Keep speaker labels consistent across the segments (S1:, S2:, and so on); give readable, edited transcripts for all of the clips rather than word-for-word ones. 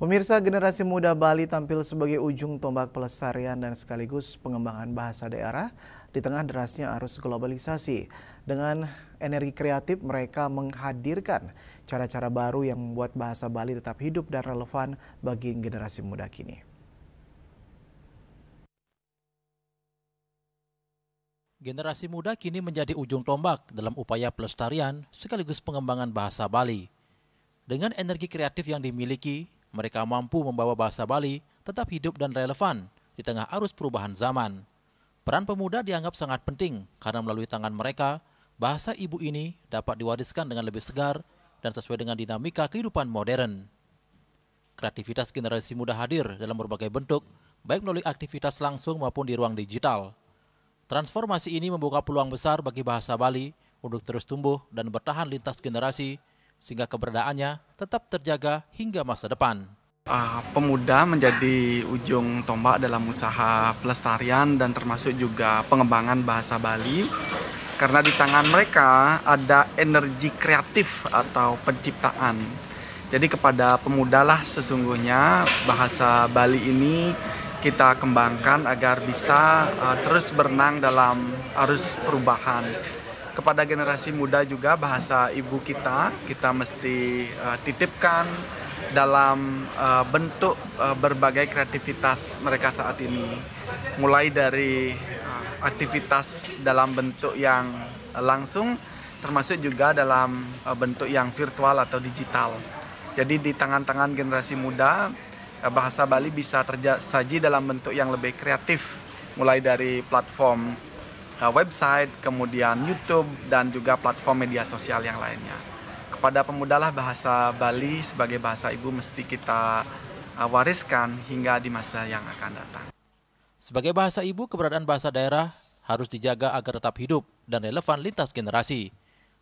S1: Pemirsa, generasi muda Bali tampil sebagai ujung tombak pelestarian dan sekaligus pengembangan bahasa daerah di tengah derasnya arus globalisasi. Dengan energi kreatif, mereka menghadirkan cara-cara baru yang membuat bahasa Bali tetap hidup dan relevan bagi generasi muda kini.
S2: Generasi muda kini menjadi ujung tombak dalam upaya pelestarian sekaligus pengembangan bahasa Bali. Dengan energi kreatif yang dimiliki, mereka mampu membawa bahasa Bali tetap hidup dan relevan di tengah arus perubahan zaman. Peran pemuda dianggap sangat penting karena melalui tangan mereka, bahasa ibu ini dapat diwariskan dengan lebih segar dan sesuai dengan dinamika kehidupan modern. Kreativitas generasi muda hadir dalam berbagai bentuk, baik melalui aktivitas langsung maupun di ruang digital. Transformasi ini membuka peluang besar bagi bahasa Bali untuk terus tumbuh dan bertahan lintas generasi, sehingga keberadaannya tetap terjaga hingga masa depan.
S3: Pemuda menjadi ujung tombak dalam usaha pelestarian dan termasuk juga pengembangan bahasa Bali, karena di tangan mereka ada energi kreatif atau penciptaan. Jadi kepada pemuda lah sesungguhnya bahasa Bali ini kita kembangkan agar bisa terus berenang dalam arus perubahan. Kepada generasi muda juga bahasa ibu kita mesti titipkan dalam bentuk berbagai kreativitas mereka saat ini. Mulai dari aktivitas dalam bentuk yang langsung, termasuk juga dalam bentuk yang virtual atau digital. Jadi di tangan-tangan generasi muda, bahasa Bali bisa tersaji dalam bentuk yang lebih kreatif, mulai dari platform website, kemudian YouTube, dan juga platform media sosial yang lainnya. Kepada pemuda lah bahasa Bali sebagai bahasa ibu mesti kita wariskan hingga di masa yang akan datang.
S2: Sebagai bahasa ibu, keberadaan bahasa daerah harus dijaga agar tetap hidup dan relevan lintas generasi.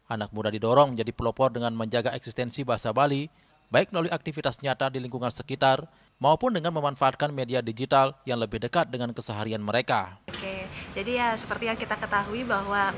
S2: Anak muda didorong menjadi pelopor dengan menjaga eksistensi bahasa Bali, baik melalui aktivitas nyata di lingkungan sekitar, maupun dengan memanfaatkan media digital yang lebih dekat dengan keseharian mereka.
S4: Jadi ya seperti yang kita ketahui bahwa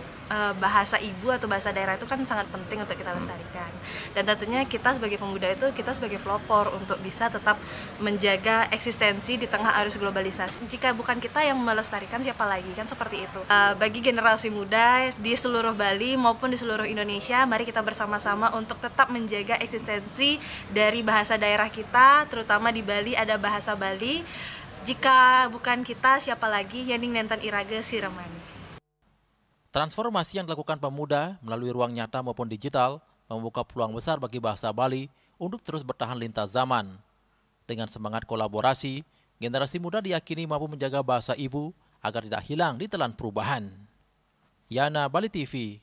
S4: bahasa ibu atau bahasa daerah itu kan sangat penting untuk kita lestarikan. Dan tentunya kita sebagai pemuda itu, kita sebagai pelopor untuk bisa tetap menjaga eksistensi di tengah arus globalisasi. Jika bukan kita yang melestarikan, siapa lagi, kan seperti itu. Bagi generasi muda di seluruh Bali maupun di seluruh Indonesia, mari kita bersama-sama untuk tetap menjaga eksistensi dari bahasa daerah kita, terutama di Bali ada bahasa Bali. Jika bukan kita, siapa lagi? Yaning Nenten Iraga Siremani.
S2: Transformasi yang dilakukan pemuda melalui ruang nyata maupun digital membuka peluang besar bagi bahasa Bali untuk terus bertahan lintas zaman. Dengan semangat kolaborasi, generasi muda diyakini mampu menjaga bahasa ibu agar tidak hilang di telan perubahan. Yana, Bali TV.